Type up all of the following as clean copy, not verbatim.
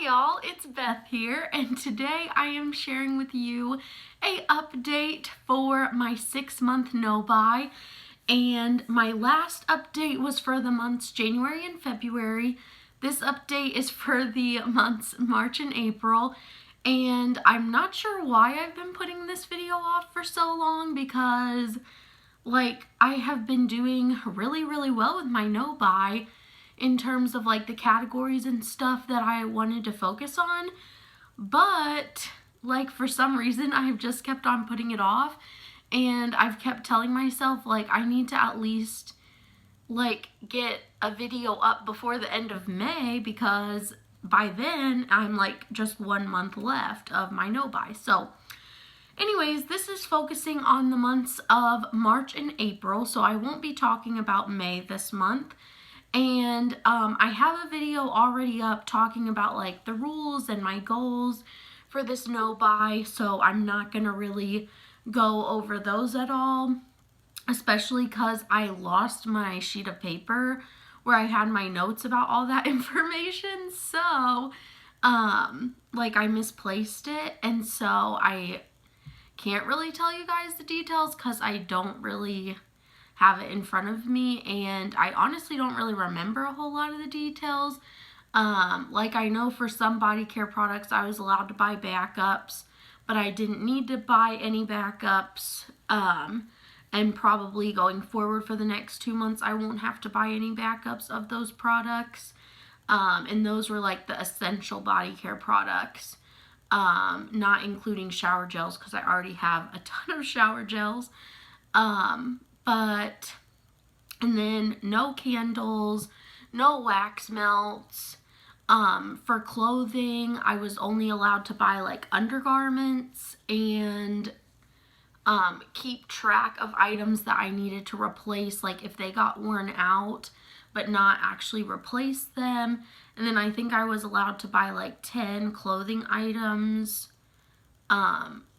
Hi y'all, it's Beth here, and today I am sharing with you a update for my 6-month no-buy. And my last update was for the months January and February. This update is for the months March and April. And I'm not sure why I've been putting this video off for so long because I have been doing really well with my no-buy in terms of the categories and stuff that I wanted to focus on, but for some reason I've just kept on putting it off, and I've kept telling myself I need to at least get a video up before the end of May, because by then I'm just 1 month left of my no-buy. So anyways, this is focusing on the months of March and April, so I won't be talking about May this month. And I have a video already up talking about the rules and my goals for this no-buy, so I'm not going to really go over those at all, especially because I lost my sheet of paper where I had my notes about all that information. So I misplaced it, and so I can't really tell you guys the details because I don't really have it in front of me, and I honestly don't really remember a whole lot of the details. I know for some body care products I was allowed to buy backups, but I didn't need to buy any backups, and probably going forward for the next 2 months I won't have to buy any backups of those products, and those were the essential body care products, not including shower gels because I already have a ton of shower gels. And then no candles, no wax melts. For clothing, I was only allowed to buy undergarments and keep track of items that I needed to replace, if they got worn out, but not actually replace them. And then I think I was allowed to buy 10 clothing items,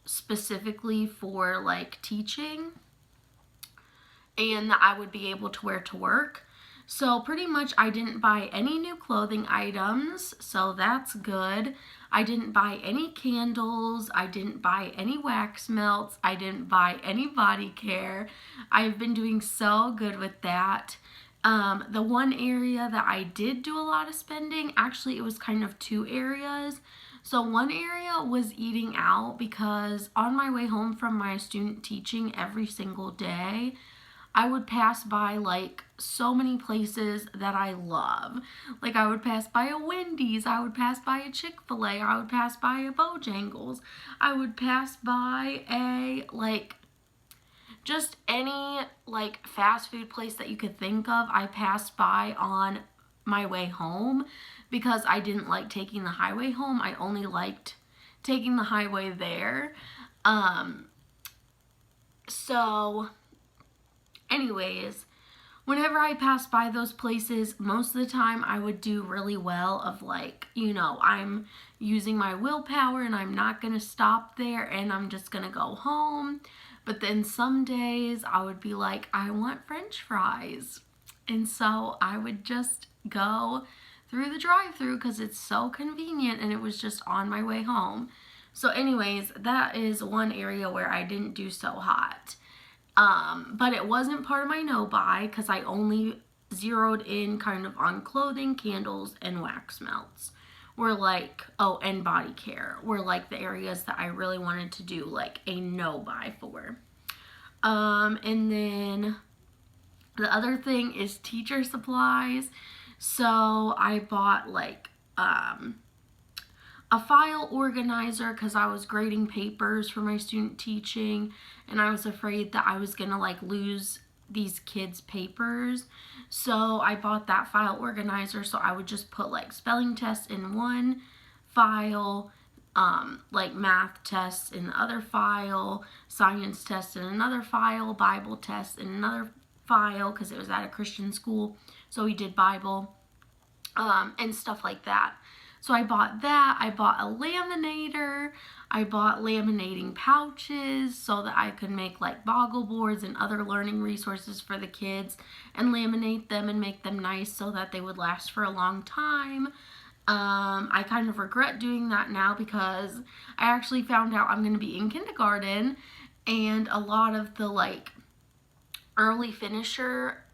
specifically for teaching, and that I would be able to wear to work. So pretty much I didn't buy any new clothing items, so that's good. I didn't buy any candles, I didn't buy any wax melts, I didn't buy any body care. I've been doing so good with that. The one area that I did do a lot of spending, actually it was kind of 2 areas. So one area was eating out, because on my way home from my student teaching every single day, I would pass by so many places that I love. I would pass by a Wendy's, I would pass by a Chick-fil-A, I would pass by a Bojangles, I would pass by a just any fast food place that you could think of. I passed by on my way home because I didn't like taking the highway home. I only liked taking the highway there. So anyways, whenever I passed by those places, most of the time I would do really well of I'm using my willpower and I'm not going to stop there and I'm just going to go home. But then some days I would be I want French fries. And so I would just go through the drive-thru because it's so convenient, and it was just on my way home. So anyways, that is one area where I didn't do so hot. But it wasn't part of my no-buy because I only zeroed in kind of on clothing, candles, and wax melts. Were and body care were the areas that I really wanted to do a no-buy for. And then the other thing is teacher supplies. So I bought a file organizer because I was grading papers for my student teaching, and I was afraid that I was gonna lose these kids' papers. So I bought that file organizer, so I would just put spelling tests in one file, math tests in the other file, science tests in another file, Bible tests in another file, because it was at a Christian school, so we did Bible, and stuff like that. So I bought that. I bought a laminator. I bought laminating pouches so that I could make boggle boards and other learning resources for the kids and laminate them and make them nice so that they would last for a long time. I kind of regret doing that now because I actually found out I'm going to be in kindergarten, and a lot of the like early finisher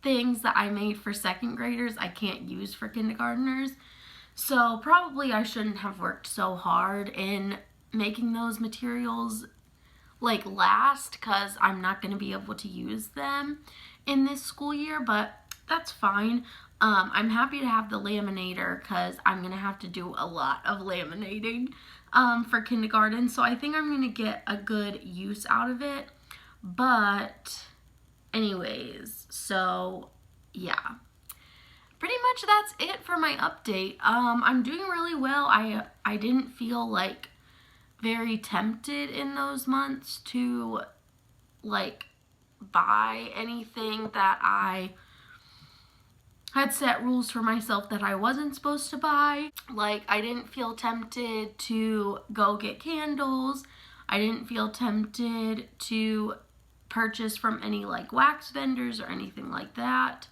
things that I made for second graders I can't use for kindergartners. So probably I shouldn't have worked so hard in making those materials like last, because I'm not going to be able to use them in this school year, but that's fine. I'm happy to have the laminator because I'm going to have to do a lot of laminating for kindergarten. So I think I'm going to get a good use out of it. But anyways, so yeah. Pretty much that's it for my update. I'm doing really well. I didn't feel like very tempted in those months to like buy anything that I had set rules for myself that I wasn't supposed to buy. Like, I didn't feel tempted to go get candles. I didn't feel tempted to purchase from any like wax vendors or anything like that.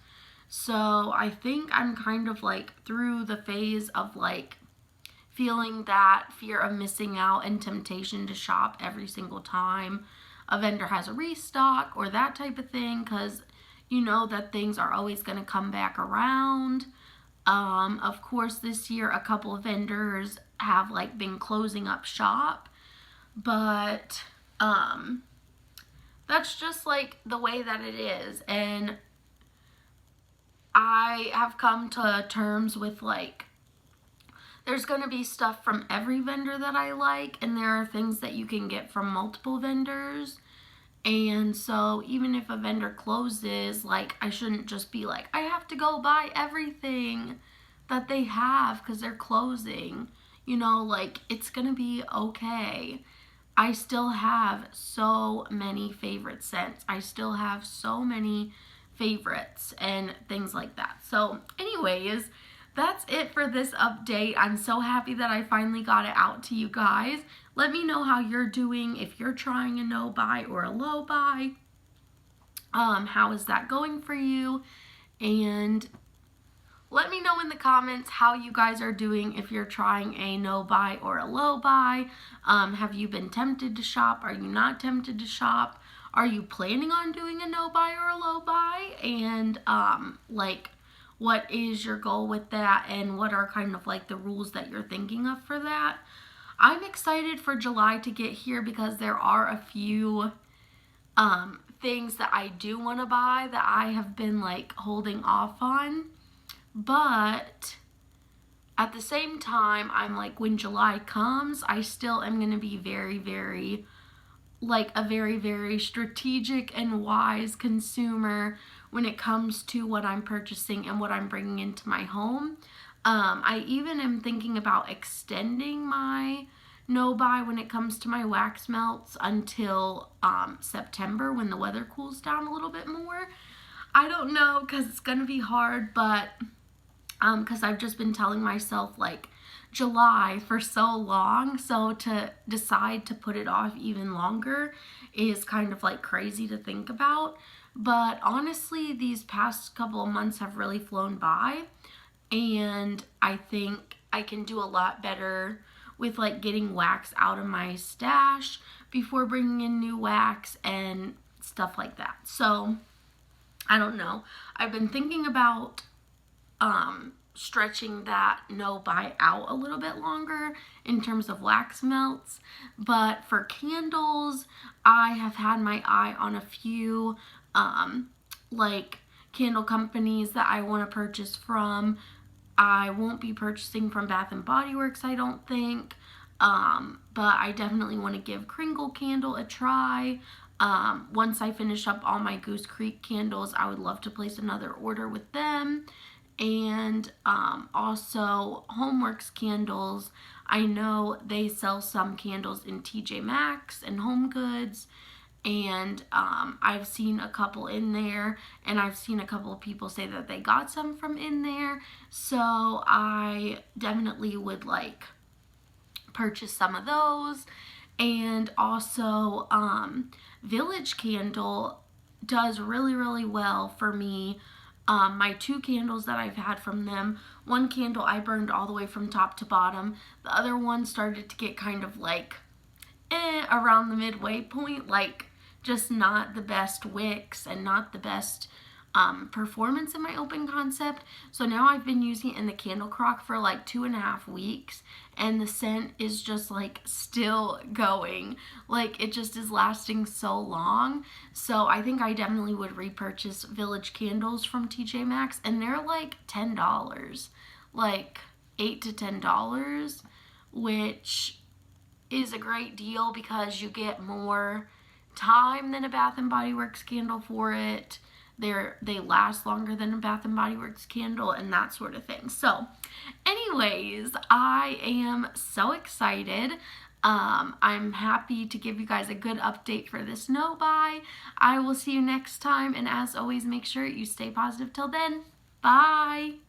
So I think I'm kind of like through the phase of like feeling that fear of missing out and temptation to shop every single time a vendor has a restock or that type of thing, because you know that things are always going to come back around. Of course, this year a couple of vendors have like been closing up shop, but that's just like the way that it is. And I have come to terms with like there's going to be stuff from every vendor that I like, and there are things that you can get from multiple vendors. And so even if a vendor closes, like, I shouldn't just be like, I have to go buy everything that they have because they're closing. You know, like, it's going to be okay. I still have so many favorite scents. I still have so many favorites and things like that. So anyways, that's it for this update. I'm so happy that I finally got it out to you guys. Let me know how you're doing, if you're trying a no buy or a low buy. How is that going for you? And let me know in the comments how you guys are doing, if you're trying a no buy or a low buy. Have you been tempted to shop? Are you not tempted to shop? Are you planning on doing a no buy or a low buy? And like, what is your goal with that, and what are kind of like the rules that you're thinking of for that? I'm excited for July to get here because there are a few things that I do want to buy that I have been like holding off on. But at the same time, I'm like, when July comes, I still am going to be very, very, like a very, very strategic and wise consumer when it comes to what I'm purchasing and what I'm bringing into my home. I even am thinking about extending my no buy when it comes to my wax melts until September, when the weather cools down a little bit more. I don't know, because it's going to be hard, but because I've just been telling myself like July for so long, so to decide to put it off even longer is kind of like crazy to think about. But honestly, these past couple of months have really flown by, and I think I can do a lot better with like getting wax out of my stash before bringing in new wax and stuff like that. So I don't know. I've been thinking about stretching that no buy out a little bit longer in terms of wax melts. But for candles, I have had my eye on a few like candle companies that I want to purchase from. I won't be purchasing from Bath and Body Works, I don't think. But I definitely want to give Kringle Candle a try. Once I finish up all my Goose Creek candles, I would love to place another order with them. And also Homeworks candles. I know they sell some candles in TJ Maxx and Home Goods, and I've seen a couple in there, and I've seen a couple of people say that they got some from in there. So I definitely would like purchase some of those. And also Village Candle does really, really well for me My 2 candles that I've had from them, one candle I burned all the way from top to bottom. The other one started to get kind of like around the midway point, like just not the best wicks and not the best performance in my open concept. So now I've been using it in the candle crock for like 2.5 weeks, and the scent is just like still going. Like it just is lasting so long. So I think I definitely would repurchase Village candles from TJ Maxx, and they're like $10, like $8 to $10, which is a great deal because you get more time than a Bath and Body Works candle for it. They last longer than a Bath and Body Works candle and that sort of thing. So anyways, I am so excited. I'm happy to give you guys a good update for this no buy. I will see you next time, and as always, make sure you stay positive till then. Bye.